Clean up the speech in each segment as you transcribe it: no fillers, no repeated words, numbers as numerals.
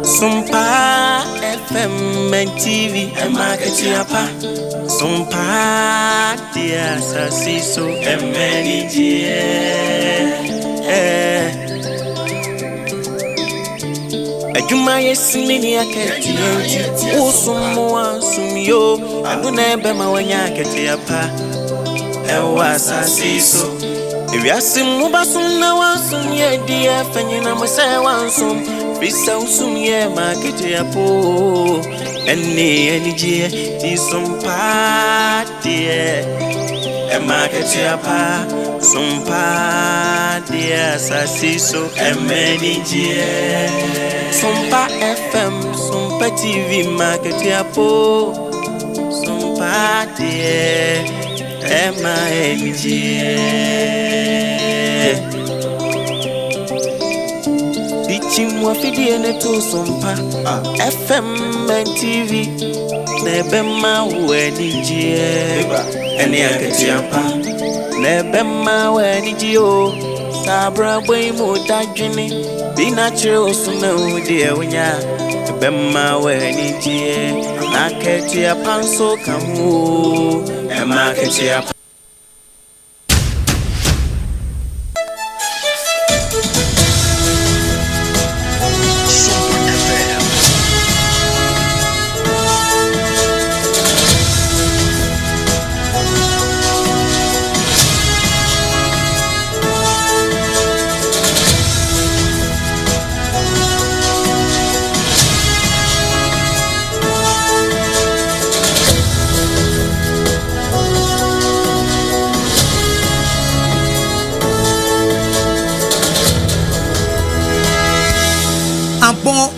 Sompa FM and TV and Akosua. Sompa dia sasiso emenijie. Ajuma yesimini aketi usumu ansumyo aguna bema wanya aketi apa ewa sasiso ewiasim mubasum na wansum ye dia fanyina mose wansum bisa usum ye maketi apo eni je ti sompa die emaketi apa sompa dia sasiso emenijie Sompa FM, Sompa TV, market apo, Sompa de MIG. Teaching what fidi ene to Sompa FM and TV, nebema wenijie, eni aketiapa, nebema wenijio, sabra boy mo dajini. Be natural, so no, dear, when ya Bema, when it is, I catch your panso, come, and market your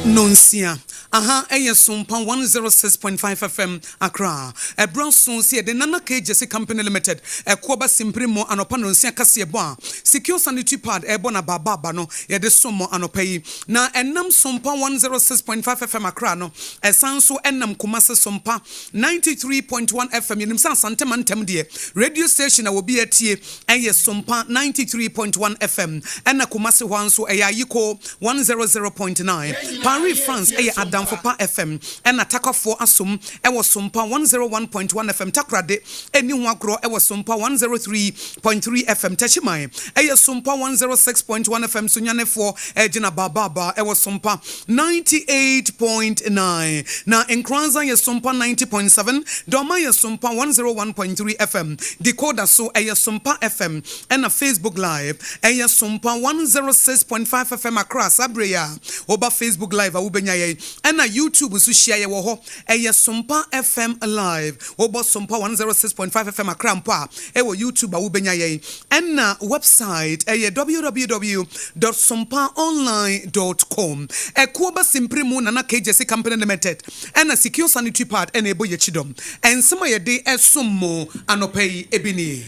Nonsia. Aha, Sompa 106.5 FM Accra. A brown soon see the Nana Jesse Company Limited. A Quaba Simprimo and Opanonsia Cassiaba. Secure sanitary pad, Ebona Babano, Yede Somo and Opay. Na enam Sompa 106.5 FM Accra no. A Sanso enam Kumasa Sompa 93.1 FM. Yinimsan Santeman Temdie. Radio station will be at ye. Sompa 93.1 FM. And a Kumasi Wanso Ayiko 100.9. Paris, France, Adam for Pa FM and Attacker for Asum, was Sompa 101.1 FM Takrade, and New Wakro, was Sompa 103.3 FM Tachimai, Sompa 106.1 FM Sunyane for Ejina Baba, was Sompa 98.9. Now in Kranza, Sompa 90.7, Doma, Sompa 101.3 FM, Decoder so Sompa FM, and a Facebook Live, Sompa 106.5 FM across Abrea, Oba Facebook Live, and a YouTube so share wo ho Sompa FM live obo Sompa 106.5 FM akrampa wo YouTube wo benya ye and na website www.sompaonline.com Kuoba Simprimo Nana Jesse Company Limited and a secure sanitary pad and ebo ye chidom and some ye day esummo anopay ebini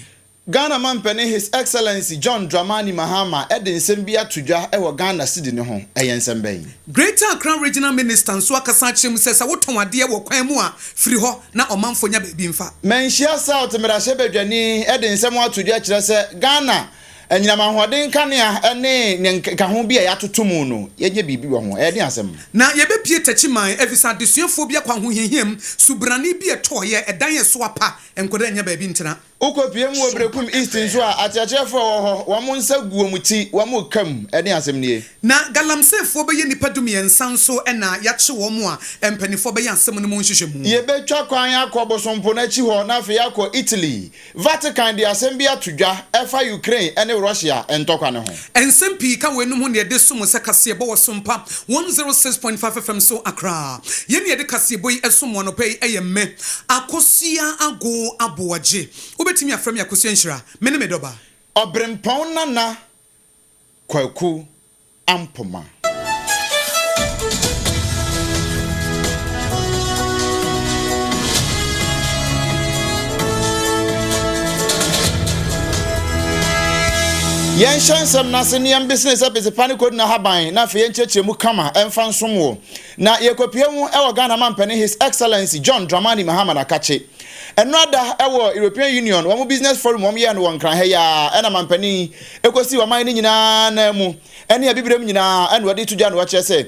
Ghana man penny His Excellency John Dramani Mahama Edin Sembia Tuja ewa Ghana City ne ho eyensembey. Greater Accra Regional Minister Nso Akasachim says I woton ade wo kwan mu a firi ho na omanfo nya ba bi mfa. Menhia South Mirahye Badwani Edin Semu Atuja kire se Ghana enyinama hoden kanea ene ka ho bia ya totomu no yenye bibi wo ho ede asem na ye be pie tachiman efisa desuafo bia kwa ho hihiam subrani bia toye edan ye so apa enkoda nya ba bi ntena ukopie mu obrekum east nso a atiachefo ho wo mo nsa guomuti wo mo kam ede asem nie na galamsefo be ye nipa dum ye nsanso ena ya che wo mo a empanifo be ye asem no mo nhwehwemu ye be twa kwan akobosompo na chi ho na afi akọ Italy Vatican de asem bia tudwa efa Ukraine ene Russia entokwa ne ho ensempi ka wenum ho ne de sumo sekase bo Sompa 106.5 FM so Accra ye ne de kase boy esumo no pay eyemme Akosua ago Aboagye ubetimi afrem Akosua nhyira mene medoba Obrempong-Nana Kwaku Ampomah Yen shansam na senior business up panic code na haban na fe yenchechemu kama emfa nsomwo na yekopie mu e Ghana man His Excellency John Dramani Mahama Akache Enrada ewo European Union wo business forum wo ye no wonkran he ya ena mampani ekosi wo man ni nyina na mu ene abibirem nyina ene wode tudwa no wa kire se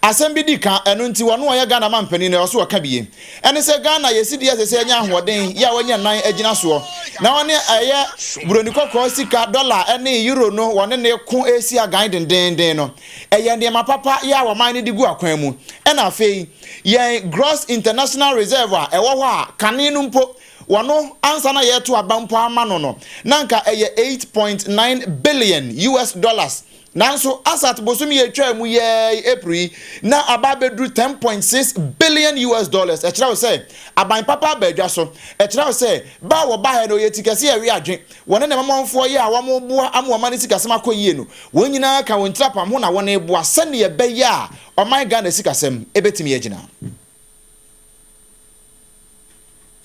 asem bi di ka eno nti wo no ye Ghana mampani na so ka biye ene se Ghana yesidi yesese nya ahoden ya wanya nan agina so na wone aye buroni kokko sika dollar ene euro no wone ne ko esi agan denden no eye ndie mapapa ya wo man ni digu akwan mu ena afei ye gross international reserve a ewo ho a kane no mpo wano ansa na yeto abampo ama no nanka eye 8.9 billion US dollars nanso asat bosumi ye twa mu ye April na ababedru 10.6 billion US dollars e kira say aban papa badwa so e kira say ba wo ba he no ye tikase ye wi adwen wone ne mamonfo ye a wo mo boa amoma ne tikase makoyie no wonyina ka won trapam ho na wone boa sane ye be ya o my Ghana sikasem ebetimi ye gina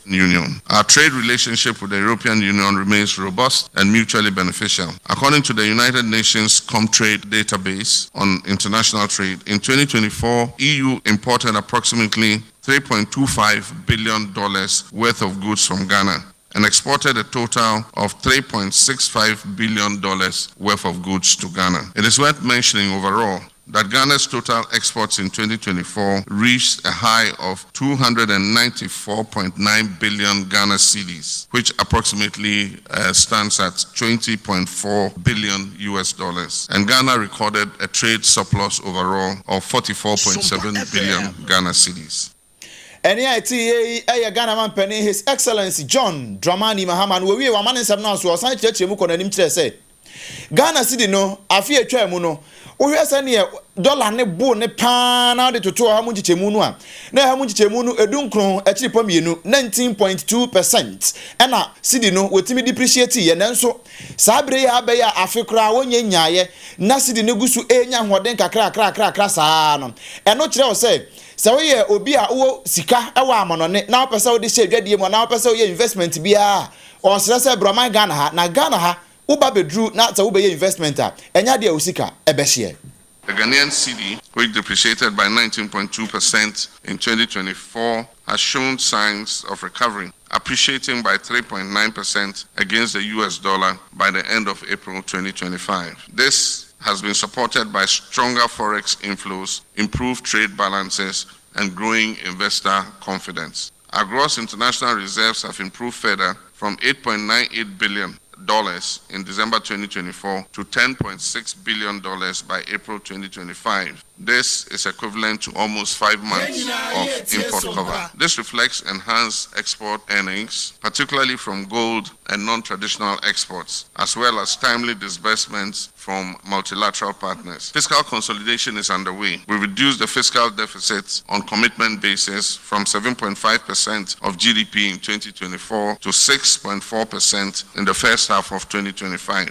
Union. Our trade relationship with the European Union remains robust and mutually beneficial. According to the United Nations Comtrade database on international trade, in 2024, EU imported approximately $3.25 billion worth of goods from Ghana and exported a total of $3.65 billion worth of goods to Ghana. It is worth mentioning overall that Ghana's total exports in 2024 reached a high of 294.9 billion Ghana cedis, which approximately stands at 20.4 billion US dollars. And Ghana recorded a trade surplus overall of 44.7 billion Ghana cedis. NITA Ghana man penny His Excellency John Dramani Mahama we wa man nsem na so osan kyerɛkyerɛ mu konanim kyerɛ sɛ Ghana cedi no afi atwa mu no ohwe sɛ ne dollar ne bo ne pa na de toto ha mu nkyɛmu no a na ha mu nkyɛmu no edunkron akiri pa mienu 19.2% ɛna cedi no wotimi depreciate ye nanso saa bere ya abe ya afekora wonye nyaaye na cedi ne gusu enya hoden kakra saa no ɛno kyerɛ wo sɛ we obi a wo sika ewa amonone na opese wo de hye adwadie mo na opese wo ye investment bia o sere se broman Ghana ha na Ghana ha wo ba bedru na ta wo be ye investment a enya de wo sika ebe hye. The Ghanaian cedi, which depreciated by 19.2% in 2024, has shown signs of recovery, appreciating by 3.9% against the US dollar by the end of April 2025. This has been supported by stronger forex inflows, improved trade balances, and growing investor confidence. Our gross international reserves have improved further from $8.98 billion in December 2024 to $10.6 billion by April 2025. This is equivalent to almost 5 months of import cover. This reflects enhanced export earnings, particularly from gold and non-traditional exports, as well as timely disbursements from multilateral partners. Fiscal consolidation is underway. We reduced the fiscal deficit on commitment basis from 7.5% of GDP in 2024 to 6.4% in the first half of 2025.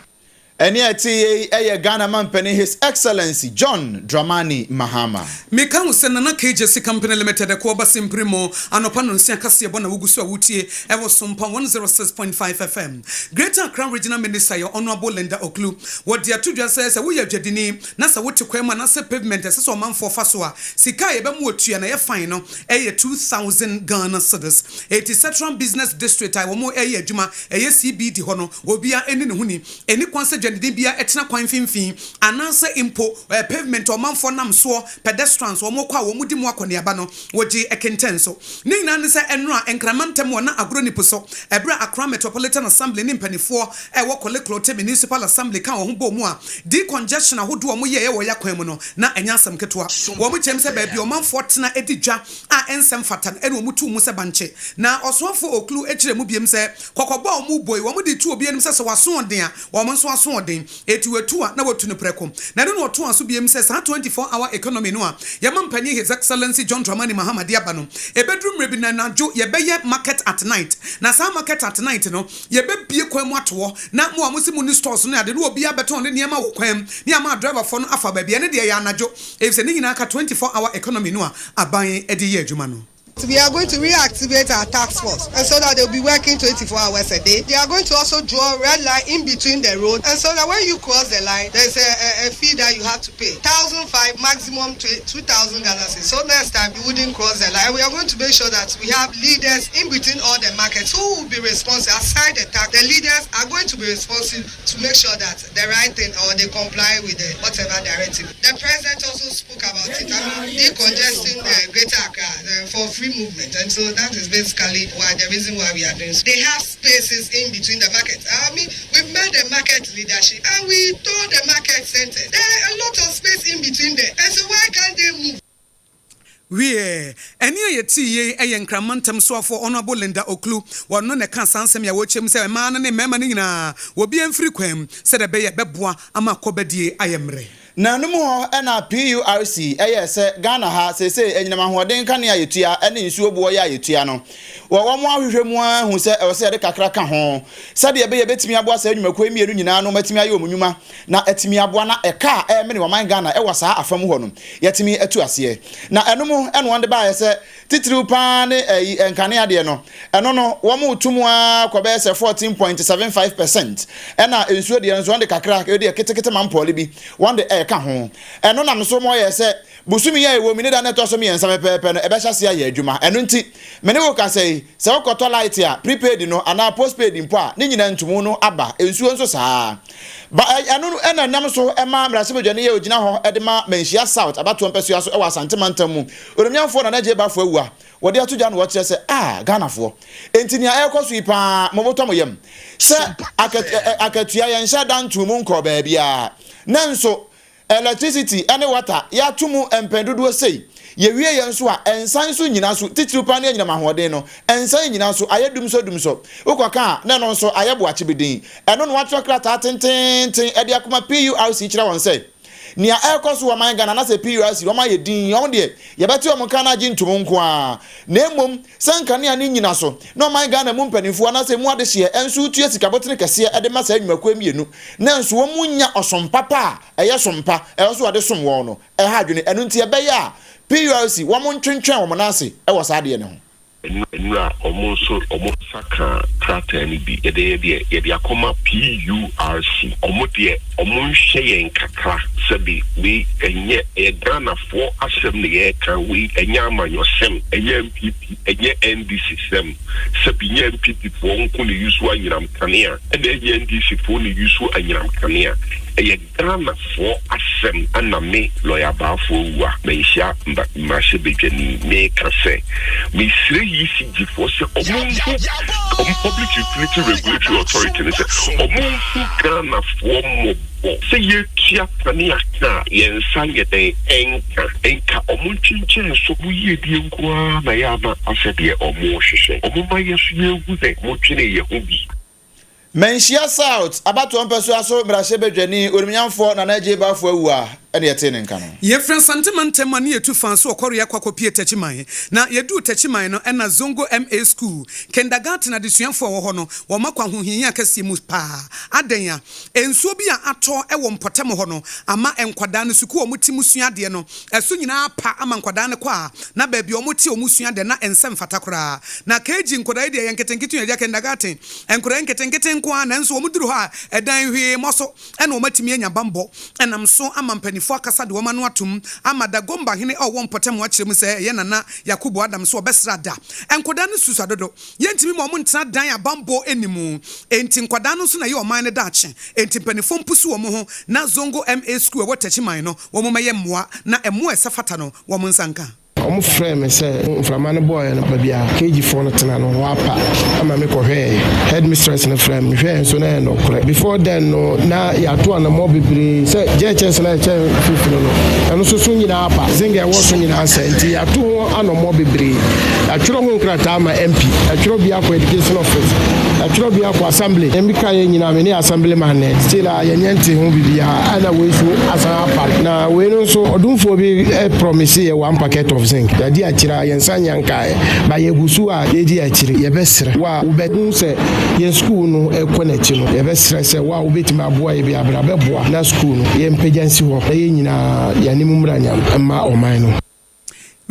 NITA Ghana man penny His Excellency John Dramani Mahama. Meka usena na KJC Company Limited ko ba simprimo anopa no nsia kase bona wugusu awutie ewo Sompa 106.5 FM. Greater Crown Regional Minister your Honorable Linda Oklu what dia tudwa say we adwadini na sa wote kwema na se pavement se so manfo fa so a sika ye be mu otua na ye fine no 2000 Ghana cedis. It is Central Business District I wo mo adwuma CBD ho no obia eni ne huni eni kwanse bia etena kwan finfin ananse impo pavement o manfo nam so pedestrians o mokwa wo mudi mu akone aba no woji ekenten so ni nyina ne se enra enkramantem na agro nipuso ebra Accra Metropolitan Assembly ni mpanifo wo Koleklote Municipal Assembly kan wo ho bo mu a decongestion ahodo o mo ye wo yakwan mu no na enya asem ketwa wo mo chem se ba bi o manfo tena edidwa a ensem fatan ene o mutu mu se banche na osofo Oklu ekire mu biem se kokoba o mu boy wo mo di tu obi enim se waso oden a wo mo so waso oden etu a na wotu ne prekom na no otu aso biem se 24-hour economy no a yamampanye His Excellency John Dramani Mahama aba no ebedrum rebi na najo yebeye market at night na sa market at night no yebe bie kwan mu ato na mo amusi mu ni stores no ade no obi abeton ne niam wo kwan ni ama driver for no afa ba bia ne de ya najo e se ne nyina ka 24-hour economy no a aban ede ye adwuma no. We are going to reactivate our task force, and so that they'll be working 24 hours a day. They are going to also draw a red line in between the road, and so that when you cross the line, there's a fee that you have to pay. 1,005 maximum to 2,000 Ghana cedis. So next time you wouldn't cross the line. We are going to make sure that we have leaders in between all the markets who will be responsible aside the tax. The leaders are going to be responsible to make sure that the right thing or they comply with the whatever directive. The president also spoke about it. Decongesting Greater Accra for free movement, and so that is basically why the reason why we are doing so. They have spaces in between the markets. We've met the market leadership and we told the market center there are a lot of space in between there, and so why can't they move? Any yeti ye enkramantam so for honorable Linda Oklu wano ne kan sansem ya wochem se man ne mema ni nyina wo bi amfiri kwam se de be ye beboa ama kobadie ayemre na no mo na PURC se Ghana ha se enyinama hoden kan ya yetua ene nsuo bo ya yetua no wo mo ahwehwe mu ahu se e se de kakra ka ho se de be ye betimi aboa sa enwumakwa mienu nyina no matimi aye omunyuma na etimi aboa na eka me ne waman Ghana e wasa afam ho no yetimi atu ase na eno mo eno wonde ba ye se titiri pa ne enkane ade no eno no wo mo tumu akwa se 14.75% ena nsuo de nso wonde kakra e de ketekete mampole bi wonde ka ho eno na so mo ye se busumi ye wo mi ne da neto so mi ensa pepepe no e be hyase ya adwuma eno nti me ne wo ka se wokoto light a prepaid no ana postpaid mpo a ne nyina ntumu no aba ensuo nso saa ba eno ena nam so e ma mrase bedwane ye ogina ho e de ma manhia south abato mpeso aso e wa santemantam mu oromyamfo na Odehyieba fo awua wode atudwa no wo kire se Ghana fo enti ni a ekoso ipa moboto moyem se akatua ye nhya dan tumu nko ba bia nanso electricity and water ya tumu empenduduo sei ye wie ye nso a ensan so nyina so titirupa na nyina mahode no ensan nyina so ayedum so ukoka na no nso ayeboache bedin eno no watro krata tenten ede akoma PURC kira won sei nia ekoso wa man Ghana na se PURC wo ma ye din yon de ye beti o monka na gintum nko a na emom sanka ne ani nyina so no man Ghana mu mpanifo na se mu ade hye enso tue sikabotene kese ede ma sa nwumakwa mienu na enso wo munya osompa pa eye sompa so ade som wo no ha adwene eno nti ebe ya PURC wo mo ntwentwen wo mo na ase e wo sa ade ne ho Nra omosaka krata ni bi ede akoma PURC omodie omonhye nkakra sabi we enye Ghana for asem ne ye kan we enye amanyosem enye MPP enye NDC sem sabi enye MPP for nko ne yusu anyiram kanea enye NDC for ne yusu anyiram kanea eye Ghana for asem aname lawyer ba for wa meisha mrase bedwani me kase me sire ECG for say Public Utility Regulatory Authority say Ghana for mo say ye tia tani aka yensa yede enka omunchinche so buye die nkwa na ya ba asede omo hwehwe omuma yesu yewu de mo twene ye ho bi Menhia South abato mpeso aso mrase bedwani orumyamfo na Odehyieba fo awua ene yete ne nka no ye friend santemantam ma ne yetu fan so okoro ya kwakopie tachiman na yedu tachiman no ena Zongo MA school kindergarten adesuafo wo ho no wo makwa hohia kase mu pa adenya ensuo bi a ato e wo mpotem ho no ama enkwada ne suku o mutimu suade no eso nyina pa ama nkwada ne kwa na ba bi o muti o musuade na ensem fatakora na keji nkwada de yenketenketu ya kindergarten enkora yenketenketu kwa na enso o muduru ha edan hwe moso ena o matimi anya bambo enam so ama fo akasa de woma no atum amada gomba hene o won potem wa kirem se ye nana Yakubu Adam so obesra da enkoda no susu adodo yentimi mo ntena dan abambo enimu enti nkoda no so na ye o man ne daache enti panifo mpusu wo mo ho na Zongo MA school wo tachiman no wo mo maye mmoa na emo esafata no wo mo nsanka omo frame say mframa no boy no ba bia KG4 no tena no wapa ama me ko hwe headmistress no frame hwe so na no kore before then no na ya to na mo bibiri say JHS na che fifino no eno so nyina apa zinga wo so nyina asenti ya to ano mo bibiri atworo ho nkrata ama MP atworo bia ko education office atworo bia ko assembly embika ye nyina me ni assembly man ne still a yente ho bibia ana we so asa apa na we no so odumfo bi promise ye one packet of zinc dadi akira yensanya nkae ba yegusu a yedi akire yebesre wa ubedun se ye school no ekonachi no yebesre se wa ubetima aboa ye bi abrabeboa na school no ye mpejansi ho ye nyina yanim mranyam ma oman no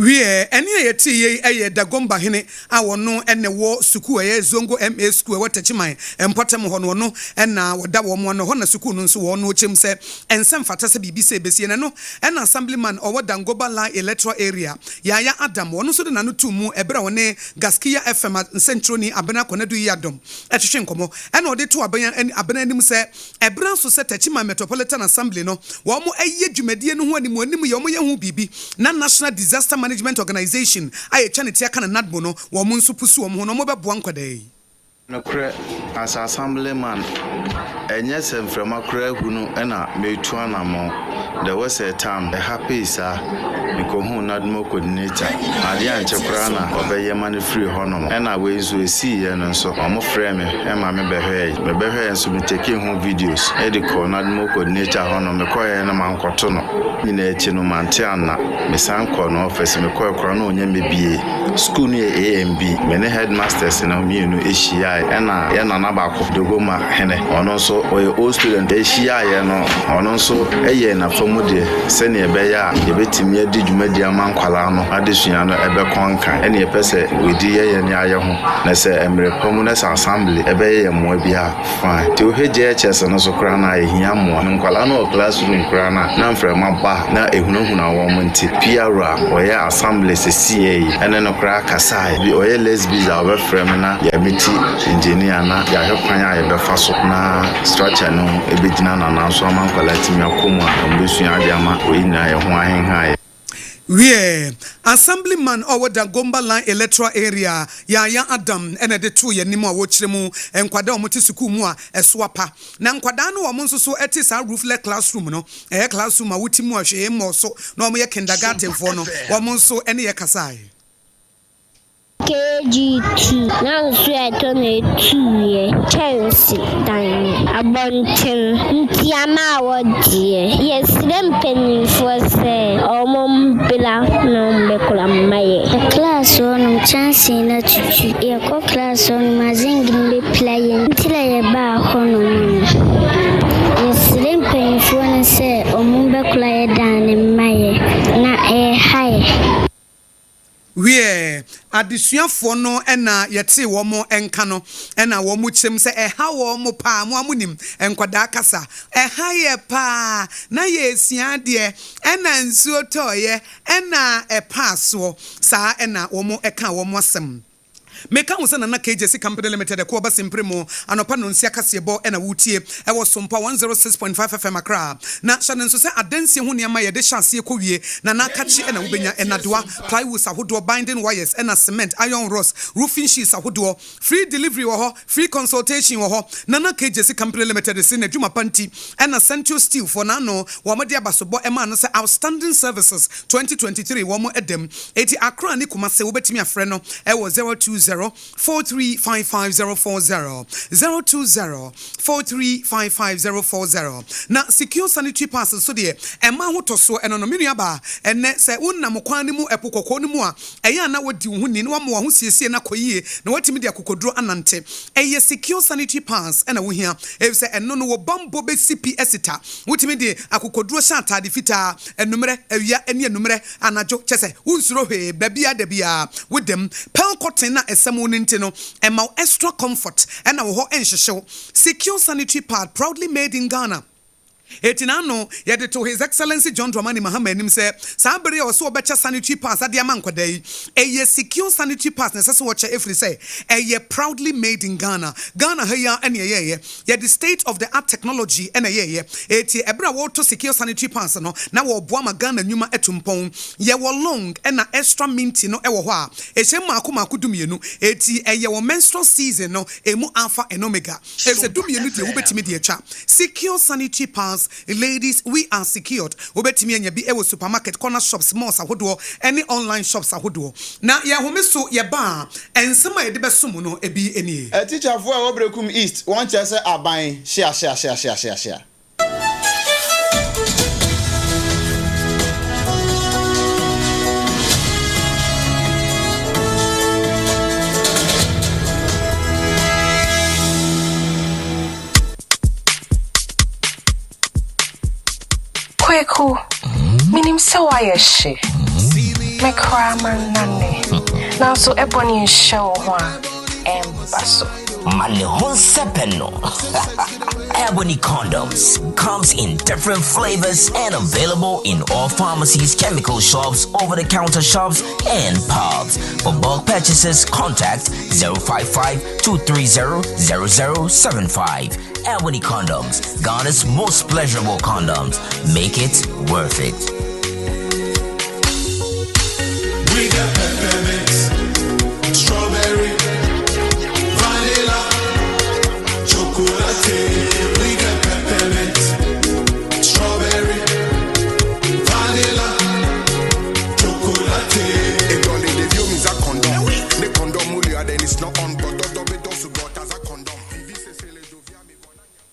We any yeti a dagomba hine awono ene wo suku e zongo MA school what tachiman empotem hono no ena woda wo mo no hona suku no nso wo no chem se ensem fata se bibi se besie ne no ena assemblyman owo dangoba line electoral area yaya adam wono so de nanu tumu ebra wone Gaskia FM centro ni abena konadu yadom ehwehwe nkomo ena ode to abena anim se ebra so se tachiman metropolitan assembly no wo mo eye dwumadie no ho anim yo mo ye hu bibi na national disaster management organization aye chaneti aka na nadbo no wo mo nso pusu wo mo no mo beboa nkwadai no kre as assemblyman enye sem from akra hunu na metu anamo there was a time a happy sir because who nadmo coordinator ade anche kra na obeye man free hono na we so esi ye no so omo frame me ma me behwe so me take home videos e de ko nadmo coordinator hono me koye na mankoto no nyina echi no mante ana me san ko no office me koye kra na onye mebie school ni AMB me ne headmasters na me no ehia ya na ba ko dogoma hene ono so oye old student ehia ye no ono so eye na famude se ne ebe ya yebetimi adi dwumadi amankwala no adesua no ebe konkan ene epese wedi ye ne aye ho na se emre pamu na assembly ebe ye mo bia fine ti o heje chese no so kra na ehia mo nkwala no classroom kra na mfrema ba na ehunahuna wo mo nti piara oye assembly se CA ene no kra kasai bi oye lesbians obe frame na ya miti engineer na ya hekwan ya be faso na structure no ebegina na so amankwala timi akomu ambesu ya diama oyina ye ho ahenha. We assemblyman owo Dagomba line electoral area ya Adam ene de to ye nimu a wo kiremu enkwada omo tisuku mu a esoapa na nkwada no omo nso so eti sa roofless classroom no classroom a wutimu a hwe mo so na omo ye kindergarten for no omo nso ene ye kasai KG2 now so I turn it 2 year Chelsea time abonten ntiama wodie yes dem penny for say omom bela no mbekula maye class on chance na tutu e ko class on mazing be playing ntila ye ba hono yes dem penny for say omom bekula ye dan maye na high we adisuafo no ena yete wo mo enka no ena wo mo chem se eha wo mo pa mo amunim enkwada kasa eha ye pa na ye sia de ena nsuo toye ena epaso sa ena wo mo eka wo mo asem Meka unsa na KJC Company Limited ko ba simpremo anopa no nsia kasebo ena wutie e wo Sompa 106.5 FM Accra na hyanen so se adansie ho niam ye de hyase ko wie na na kachi ena wubenya enadoa plywood ahodo binding wires ena cement iron rods roofing sheets ahodo free delivery wo ho free consultation wo ho na KJC Company Limited se na dwuma panti ena Central Steel for na no wo mo de abasobo ema no se outstanding services 2023 wo mo edem eti Accra ni kuma se wo betimi afre no e wo 020 435540 020-4355-040 na secure sanitary passes so de ema hotoso eno no menu aba enne se wonnam kwan ni mu epokoko ni mu a eya na wodi hu ni wa mo ho siesie na koyie na watimi de akokodro anante eye secure sanitary pass ena wo hia e se eno no wo bambo be CPS ta wotimi de akokodro sha atade fita enumere awia ene enumere anajo chese unsuro hwe babia da bia wodem pel cotton na Samoninti no ema extra comfort and na wo ho enhyehyew secure sanitary pad proudly made in Ghana. Etinano yede to His Excellency John Dramani Mahama enim se sabere o so obecha sanitary pass ade amankwadai eye secure sanitary pass na se wo che every say eye proudly made in Ghana heya ene ye the state of the art technology ene ye eti ebra wo to secure sanitary pass no na wo boa ma Ghana nyuma etumpon ye wo long ena extra minty no e wo ho a ehye maako dumienu eti eye wo menstrual season no emu alpha and omega e se dumienu de wo betimi de atwa secure sanitary pass. Ladies, we are secured. Obetimi anya bi ewo supermarket, corner shops, malls ahodo, any online shops ahodo. Na ya homeso ye ba ensema ye de besom no ebi eni. Teacher for Obrekum East, one chese aban share. Kwaku, minim se waye she. me cry man nane. Now so ebony show one basso. Mane hon sepeno. Ebony condoms comes in different flavors and available in all pharmacies, chemical shops, over-the-counter shops, and pubs. For bulk purchases, contact 055-230-0075. Ebony condoms, Ghana's most pleasurable condoms. Make it worth it. We got peppermint, strawberry, vanilla, chocolate. We got peppermint, strawberry, vanilla, chocolate. It only the view is a condom. The condom will then it's not on, but the does got as a condom.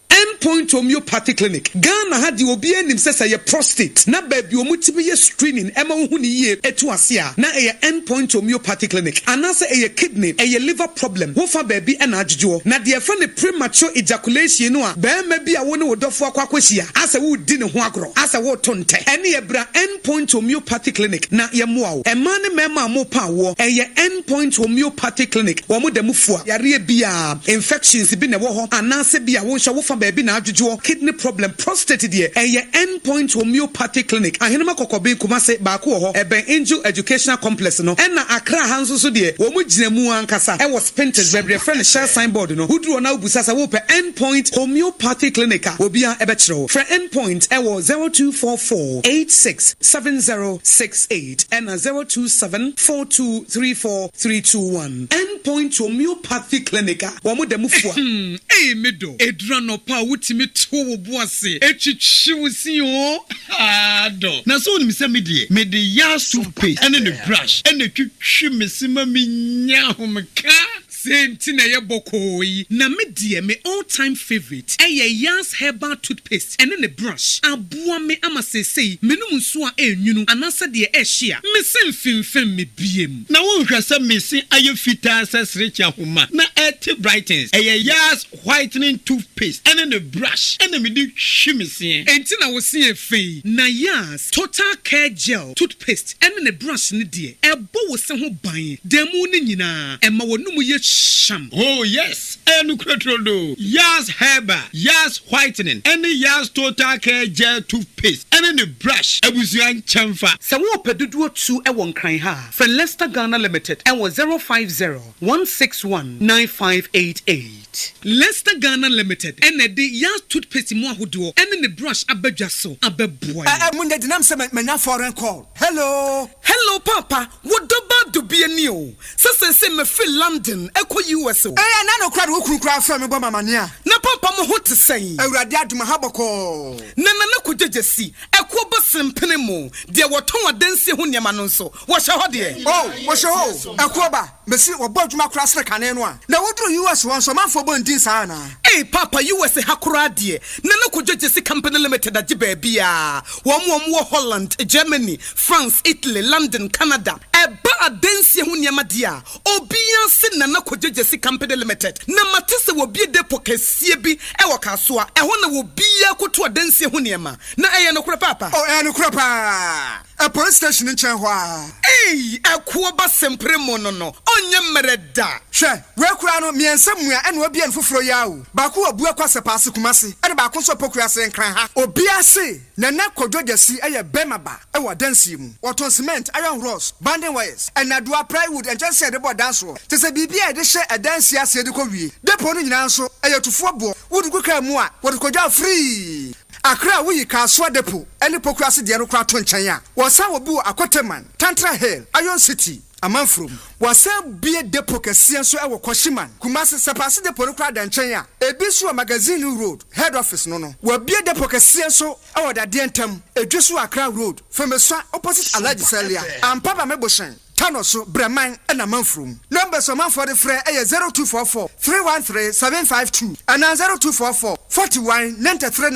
Endpoint Homeopathy Clinic. Ghana had the obi enim say ye prostate. Na baby omutibi ye screening ema hu ni ye etu asia. Na eye Endpoint Homeopathy Clinic. Anase eye kidney, eye liver problem. Wo fa baby ena adjujo. Na de fa ne premature ejaculation no a be ma bi a wo ne wodofo akwakwahia. Asa wo di ne ho agro. Asa wo tonte. Ene ye bra Endpoint Homeopathy Clinic na ye moa wo. Ema ne mema mo pa wo. Eye Endpoint Homeopathy Clinic. Wo mo demufo. Yare bia infections bi ne wo ho. Anase bia wo hwa wo fa baby na adjujo. Kidney problem, prostate dear, a Endpoint Homeopathy Clinic. Ahinema kokobe kumase baako ho eben Angel Educational Complex no. Ena Accra hanso so dear. Wo mu ginemu ankasa. E was painted baby friend share signboard no. Who na ubusasa wo pe Endpoint Homeopathy Clinic. Obia ebechro. For Endpoint e wo 0244867068 and 0274234321. Endpoint Homeopathy Clinic. Wo mu demufo. Eh medo. Edrano pa wutimi to boase echichiwusi o ado na so ni se me de yas toothpaste and the brush and the twitwi mesima minya homka senti na ye bokoi na me die me all time favorite yas herbal toothpaste and the brush aboa me amasesei menum nso a enwunu anasa de ehia me semfimfem me biem na wo hwese me se aye fita sesrecha homa na eti brightens yas whitening toothpaste and the brush and me di hwimese enti na wo se efei na yas total care gel toothpaste and the brush ne die ebo wo se ho ban demu ne nyina ema wonum ye sham. Oh yes, Enukratrodo. Yas Herbal, Yas Whitening, and the Yas Total Care Gel Toothpaste, and then the brush. Ebusian Chamfa. Sawo peduduo 2 e won kan ha. For Leicester Ghana Limited, and was 050-161-9588. Leicester Ghana Limited, and the Yas Toothpaste mo ahodo, and then the brush abedwaso, abeboy. Munde dinam se menya foreign call. Hello. Hello, Papa. What about to be a new? Se me feel London. Eko US. Na no crowd wo kura fra me bo mamania. Na papa mo ho te sei. Awurade aduma haboko. Na kujejesi. Eko ba sempene mo. De woton adanse ho niam no nso. Wo hye ho de. Oh, wo hye ho. Eko ba. Mesi wo bo aduma kura sre kane no a. Na wodru US won so manfo bo ndin sa na. Hey papa US hakura de. Na kujejesi company limited agi ba bia. Wo wo Holland, Germany, France, Italy, London, Canada. Eba adanse ho niam de a. Obia se na kujejesi company limited. Na matese wo bie depo kesie bi e wo Akosua. E ho na wo bia koto adanse ho niam. Na eye no kura papa. Oh, eye no kura pa. A police station in Chenhua. Hey, a kuoba sempre mono no. Onye mereda. She, we kura no miensemua ene obi en foforo yawo. Baako obua kwase paase kumase. Ene baako so pokua se nkran ha. Obi ase na kodwodesi eye bemaba e wo dansi mu. Woton cement, iron rods, banding wires, and adua plywood and just said about dance ro. Te se bibia e de hye adansi ase de ko wie. Depo no nyina nso eye tufo bo. Wodu kuka mu a, wodu kodwa free. Akra we Akosua depo ene pokrasi de no kra to nchen a wo sa wo bi Akoteman Tantra Hill Iron City Amanfrom wo sa bie depo kese nso e wo Koshiman Kumasi sepase depo no kra da nchen a ebi so magazine road head office no wo bie depo kese nso e wo da de ntam edweso Akra road Femeswa opposite Alhaji Salia ampaba meboshen Tanoso Breman and Amanfrom. Numbers of man for the fray 0244 313 752 and 0244 41 93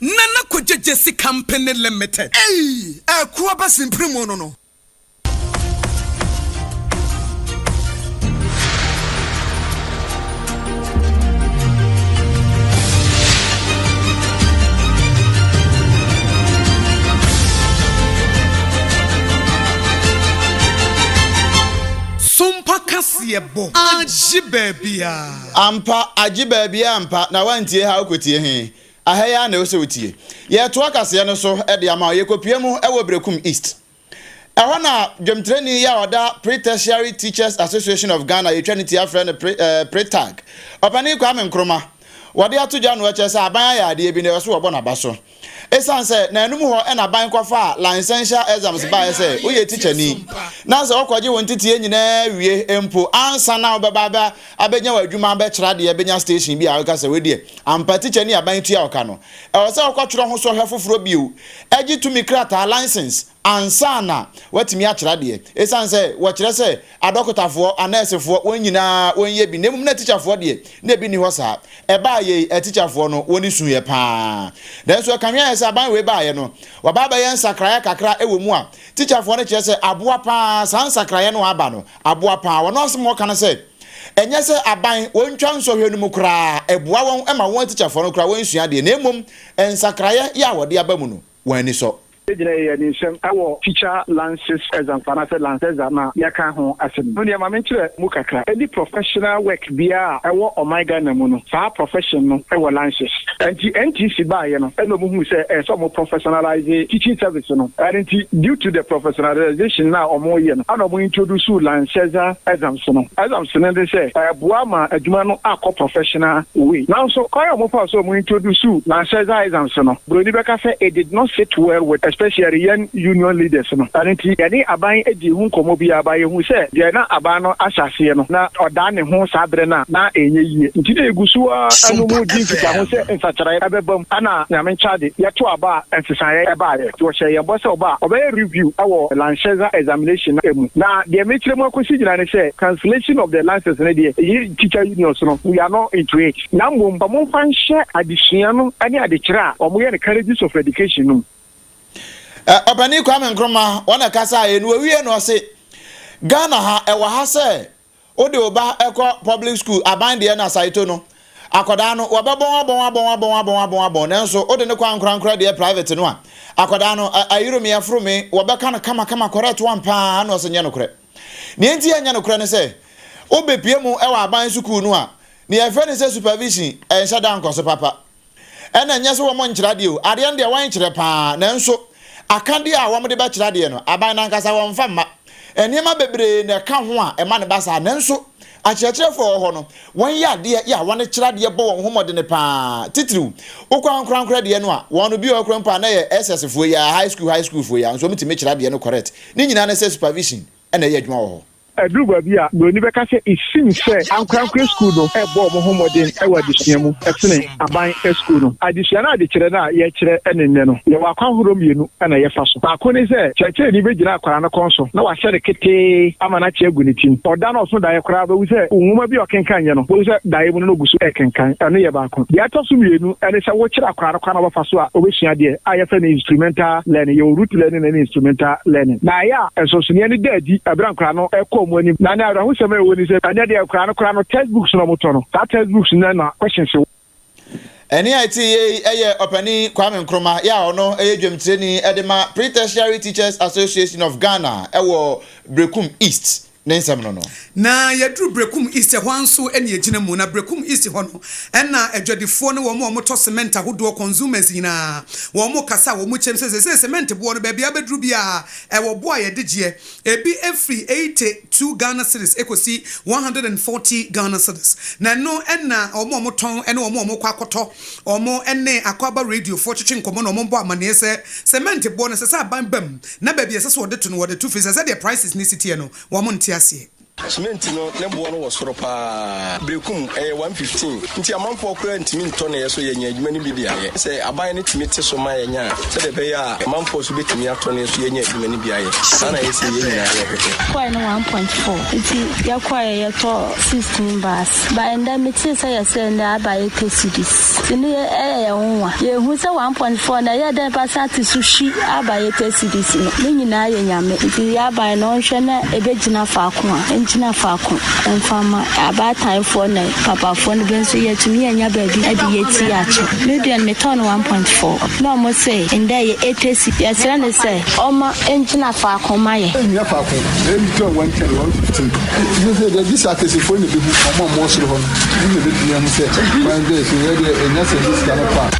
Nana Kujejesi Company Limited. Hey, Kuaba Simprimo no. Yebo Ajibebia ampa Ajibebia ampa na wantie ha okotie he ahaya na ose wotie ye to akase no so e de ama ye kopie mu e wo Brekum East ehona na dwemtreni ya oda Pre-Tertiary Teachers Association of Ghana ye trinity afrene pre-tag opani kwa menkroma wade atujwa no eche se aban ya ade bi ne so obo na baso esanse na enum ho e na ban kwafa licensure exams ba se wo ye teacher ni na se okwaje won titie nyina wie empo ansa na obeba abenya wadwuma be kira de abenya station bi a ka se we ampa teacher ni aban tua oka no e wo se okwatworo ho so hwefoforo biu agi to me krata license ansana watimi akira de esanse wo kire se adokotafo anesefo wonyina wonye bi nemum na teacherfo de na bi ni ho sa e ba ye teacherfo no woni suye pa den so kanwe ese aban we ba ye no wa baba ye nsakraya kakra ewo mu a teacherfo no kire se aboa pa san sakraya no aba no aboa pa wo no smo kan se enye se aban wontwa nsohwe no mu kra eboa won ema won teacherfo no kra won sua de nemum ensakraya ya wode aba mu no wani so teacher lances as an fantasy lances na yaka ho asem no ne ma mentre mu kakra any professional work bia ewo omega na mu no fa profession no ewo lances anti NTC ba ye no eno mu hu se so mo professionalize teaching service no and due to the professionalization na omo ye no ana mo introduce lances exams no dey say boa ma adwuma no akọ professional way now so koy mo fa so mo introduce lances exams no broni beka say it did not sit well with especially young union leaders no anti yani aban edi hu komo bi abaye hu se de na aban no asase no na oda ne ho sabre na enye yie nti na egusu anu mu di fika ho se ensachara abebam ana na men chade yeto aba ensesan eba ye to hye ye bo se oba review awo license examination emu na de metire mu akosi gina ne se cancellation of the license na de teacher unions no we are not into it na mbom ba mo fan hye adesua no ani adekira omo ye ne colleges of education no Obani kwa menkroma wana kasa enu wie no se Ghana ha ewa ha se ode oba ekọ public school aban de na saito no akoda no wababon nanso ode ne kwa nkran de private no a akoda no ayiro me afro me wabeka no kama correct one pa no se nya no kre ne enti anya no kre ne se obepie mu ewa aban school no a ne efe ne se supervision enshada nkoso papa ena nya se wo mo nkyira de o ade en de wan kyire pa nanso akande a wo mo de ba kira de no aban nan kasa wo mfa ma enema bebre na ka ho a ema ne basa nanso akyerɛkyerɛfo ho no won ya de ya won kira de bo won homode ne pa titiriu ukwa nkran de no a won no bi okran pa na ye SS fo ya high school fo ya nso mtime kira de no correct ni nyina na se supervision ena ye adwuma wo Druba bia broni beka se isin se ankran school no ebo mo homodin ewa disua mu etene aban school no adisua na adekire na ye kire enenne no ye wa kwahoro mienu na ye fa so akọ ni se cheche ni begina akwara no konso na wa hyere kete ama na chegu ni tim oda na oso da ye kora ba wu se nwuma bi okenkan ye no wo se da ye mu no gusu ekenkan ene ye ba akọ ye to so mienu ene se wo kire akwara no kwa na wo fa so a obesua de aye fa ni instrumental learning ye root learning na instrumental learning na ya eso so ni dadi abran kwara no ekọ mu ani na na ahu se me woni se anya de kwara no textbooks no moto no that textbooks na questions eni iti eye opani Kwame Nkrumah ya ono eye dwemtireni edema Pre-Tertiary Teachers Association of Ghana ewo Brekum East nensam no na yedru Brekum East hwanso ene yegina mu na Brekum East ho no ena adwadifo ne wo mo to cement ahodo consumers nyina wo mo kasa wo mo chem se cement bo no ba bia bedru bia ewo bo ayedegye ebi every 82 Ghana cedis ekosi 140 Ghana cedis na no ena omo ton ene omo kwakoto omo ene akwaba radio for chichi nkomo no mo amane se cement bo no se sa ban bam na ba bia se so de to no wo de two face se the prices ni city no wo mo Cement no nembo no was pa Brekum 115 nti amanfo okra ntimi nto na yeso yenya adwuma ni bia ye se aban ne timete so ma yenya se de be ya amanfo so betimi ato na yeso yenya adwuma ni bia ye sana yesi yenya ye hwete kwai no 1.4 nti yakwai ye to 16 bars ba enda meti se yese nda abaye tesidis tini ye wonwa ye hu se 1.4 na ye den pasati sushi abaye tesidis ni nyina ye nyame nti ya abaye no hwe na ebegina fa ko a entina faako enfama abata for na papa for no benso yetumi anya baabi ade yeti ache median meton 1.4 no mo say ndey 80 yesra ne say oma entina faako maye enya faako median 1.15 this akesi for ne bebu oma mo soro ho ne bebu ya mu say man dey so enya say this kana fa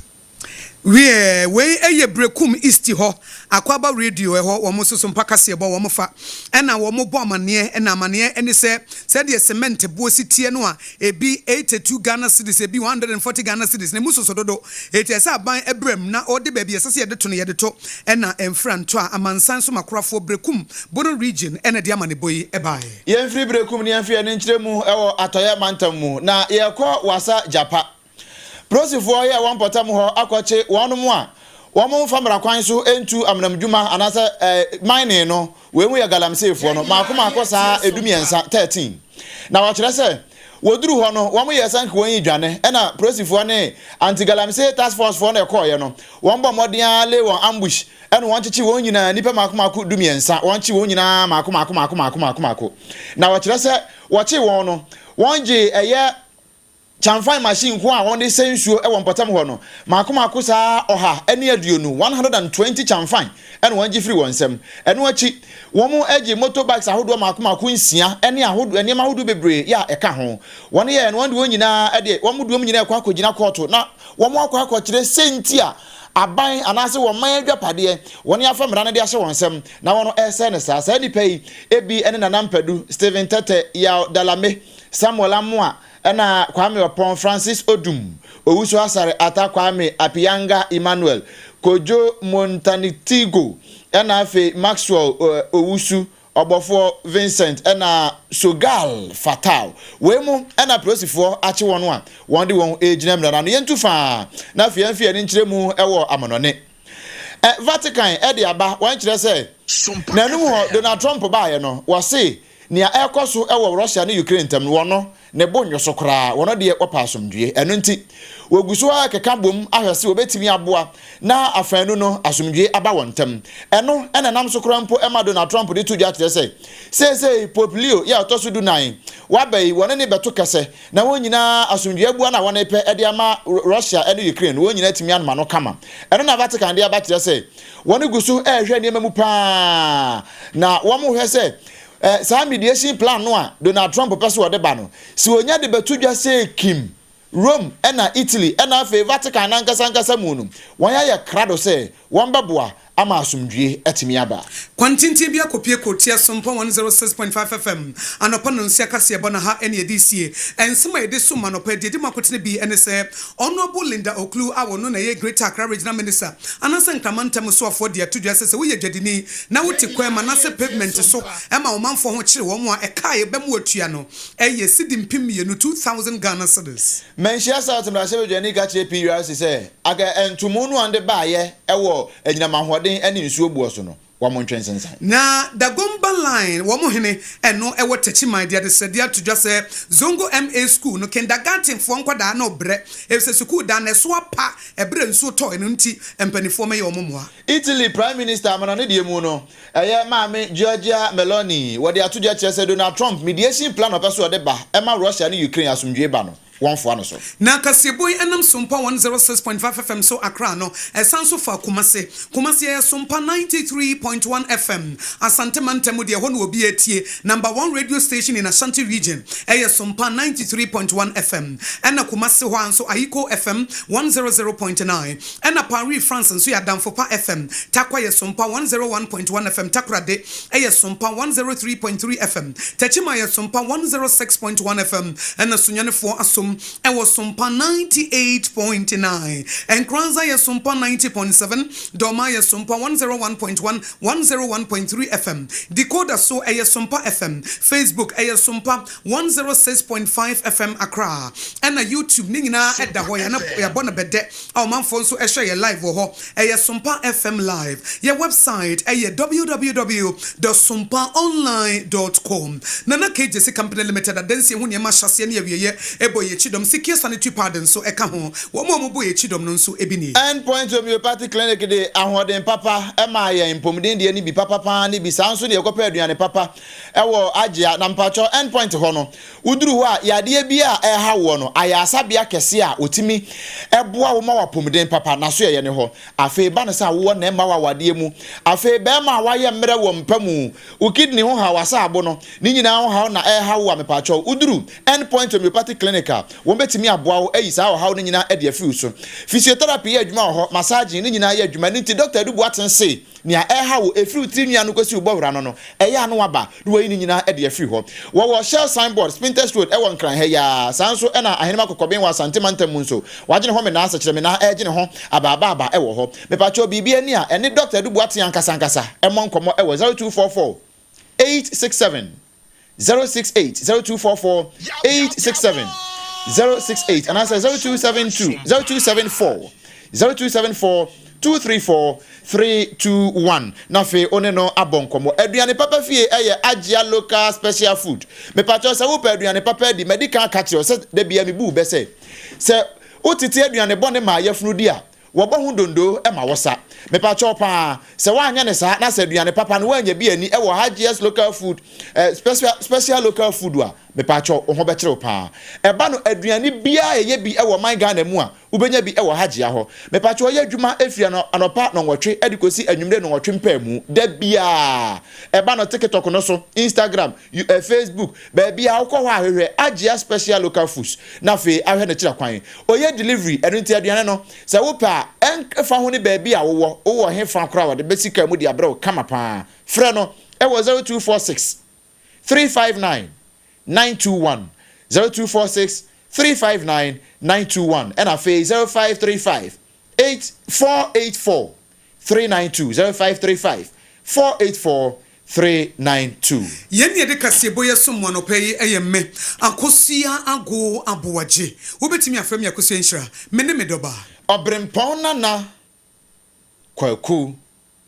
we eye brekum east ho akwaba radio ho wo mususu mpaka se bo wo mfa ena wo mo bo amane ena amane ene se de cement bo sitie no a ebi 82 Ghana cedis ebi 140 Ghana cedis ne mususu dodo etiasa aban ebrem na ode ba bi esese yede to no yede to ena emfranto a amansan so makorafo brekum bono region ena de amane boyi ebae ye free brekum ne amfia ne nkyeremu ewo atoya mantam mu na ye kɔ wasa japa prosifo ye wan potam ho akɔche wɔnom a wɔn famra kwan so entu amnamdwuma anasa mining no we mu ye galamsefo no maakoma akɔsa edumiensa 13 na wɔkyerɛ sɛ woduru ho no wɔn ye sank wɔn yidwane ɛna prosifo ne anti galamse task force for na ɛkɔɔ no wɔn bɔ modern ale wɔn ambush ɛna wɔn kyechi wɔn nyina nipa maakoma akɔ dumiensa wɔn kyechi wɔn nyina maakoma na wɔkyerɛ sɛ wɔkye wɔn no wɔn gye ɛyɛ chamfine machine ko a won de sensuo e won potam ho no makomako saa oha ene aduonu 120 chamfine ene won gi free won sem ene wachi won mo agi motorbikes ahodo makomako nsia ene ahodo ene ahodo bebre ya eka ho won ye ene won de won nyina e de won mo duom nyina ekwa akogina court na won mo akwa akɔkyere senti a aban anase won man adwapade won ya famra na de ahye won sem na won ese ne saa nipa yi ebi ene nanampadu Steven Tete ya Dalame Samuel Amoa ena Kwame Opon Francis Odum Owusu Asare Ata Kwame Apiyanga Emmanuel Kojo Montanitigo ena afe Maxwell Owusu Obofo Vincent ena Sogal Fatal wemu ena prosifo ache wonu a won de won ejina mra na yentu fa na afi anfi ani nkyeremu ewo amonone Vatican e de aba wan kyerɛ sɛ nanu ho Donald Trump ba ye no wase nia ekoso ewo Russia na Ukraine tam wono ne bonyo so kra wono de opa asomdue eno nti woguso akeka bom ahwese obetimi aboa na afanu no asomdue aba wontam eno ena nam so kra mpo ema Donald Trump de tudua kire sei Poplio ya otoso du nan wabai wone ne beto kese na wonyina asomdue abua na wone pe ede ama Russia ene Ukraine wonyina timi anoma no kama eno na Vatican de aba kire sei wone guso ehwe ne mamu pa na wo mo hwe sei sa mediation plan no a Donald Trump pese wo de ba no si onya de betudwa say Kim Rome ena Italy ena afa Vatican nankasa mu no won ya krado say won beboa ama asomdue atimi aba kwantintin bia kopie kotia Sompa 106.5 FM anopa no nsia kase bona ha ene edisie ensema ede so manopa de makotene bi ene se honorable Linda Oklu awono na ye Greater Accra Regional Minister anasa nkramantem so afọ de atudwa sese wo ye dwadini na wote kwa ma na se pavement so ema wo manfo ho kire wo mo a ekae bem watua no eye sidim pim ye no 2000 Ghana cedis menshia south na se dwadini ka kire PRC se aga entumu no ande ba ye ewo anyina mahode eni nsuo buo so no wamontwensensa na the Gomba line womo hene eno ewo techi my dia de sadia atudwa se Zongo MA school no kindergarten fo nkwada na obre efse school da na so apa ebre nsuo to eno nti empanifo me ye omomoa Italy Prime Minister amana ne die mu no eye maame Giorgia Meloni wode atudwa kire se Donald Trump mediation plan opeso de ba ema Russia ne Ukraine asomdwe ba no one for no so na kaseboy enam Sompa 106.5 FM so Accra no esanso fa Kumase ye Sompa 93.1 FM Asante Mantemu de ho no obi etie number 1 radio station in Ashanti region ye Sompa 93.1 FM ena Kumase ho anso Ahiko FM 100.9 ena Paris France nso ya Danfopa FM takwa ye Sompa 101.1 FM takrade ye Sompa 103.3 FM Techima ye Sompa 106.1 FM ena Sunyanefo asom ewo Sompa 98.9 Enkranza ye Sompa 90.7 Doma ye Sompa 101.1 101.3 FM Decoder so ye Sompa FM Facebook ye Sompa 106.5 FM Accra ena YouTube ningina edda ho ya na ya bona bede amanfo so ehwe ye live ho ye Sompa FM live ye website ye www.sompaonline.com Nana KJC Company Limited adansi hu ne ma hyase ne awieye eboye chidom sikia sanitary pardon so eka ho wo mo bo ye chidom no nso ebini Endpoint homeopathic clinic de ahoden papa e ma ye impomden de ni bi papa pa ni bi sanso de ekopa aduane papa e wo agya na mpacho endpoint ho no uduru ho a yade bi a e ha wo no ayasa bia kese a otimi e boa wo ma wapomden papa na so ye ne ho afi ba no sa wo na ma wa wade mu afi be ma wa ye mre wo mpamu u kidney ho ha wasa abo no ni nyina ho ha na e ha wo amepacho uduru endpoint homeopathic clinic wo betimi aboa wo ayi sa wo ha no nyina e de afi so physiotherapy ye adwuma ho massage ni nyina ye adwuma ni doctor du boaten say nia e ha wo efiri tinua no kwesi ubowra no e ya no waba do yi ni nyina e de afiri ho wo shell signboard Spinters Road e won kran he ya sanso e na ahenema kokoben wa santimantam nso wagene ho me na asa kire me na e gene ho ababa e wo ho me pa cho bibia ni a ene doctor du boaten ankasa e mon komo e wo 0244 867 068 0244 867 068 and I say 0272 0274 0274 234 321 na fe one no abonkomo aduane papa fie eye agia local special food me pacho se wo pa aduane papa di medical catcher se de bia me bu be se otiti aduane bone ma yafunu di a wo bo hu dondo e ma wosa me pacho pa se wa anya ne sa na se aduane papa no wa anya bi ani e wo hagias local food special local food wa me pacho ho be kire pa e ba no aduane bia ye bi e wo man Ghana mu a ubenya bi e wo hagia ho me pacho ye adwuma efia no anopa no nwotwe edikosi anwumre no nwotwe mpa mu da bia e ba no TikTok no so Instagram Facebook ba bia akọ ho ahwehwe agia special local foods na fe ahwe na kira kwan oye delivery enu nti aduane no se wo pa enfa ho ne ba bia wo he fa kra wo de besika mu di abre kama pa frɛ no e wo 0246 359 921 0246 359 921 and a phase 0535 8484 392 0535 484 392 Yeni de kasebo yesomo no pay eyemme Akosua ago Aboagye wobetimi afam Akosua nhyira mene medoba Obrempong-Nana Kwaku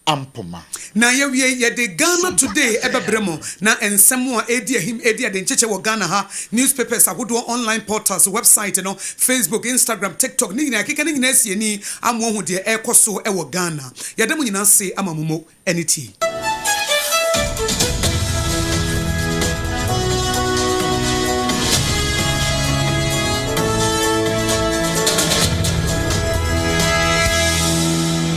Ampomah na ye de Ghana Today ebebremo na ensemo a edi ahim edi ade ncheche wo Ghana ha newspapers ahodo online portals website no Facebook Instagram TikTok ni nyina keka ni nyina sie ni amo hu de ekoso e wo Ghana yademu nyina se amamumo eniti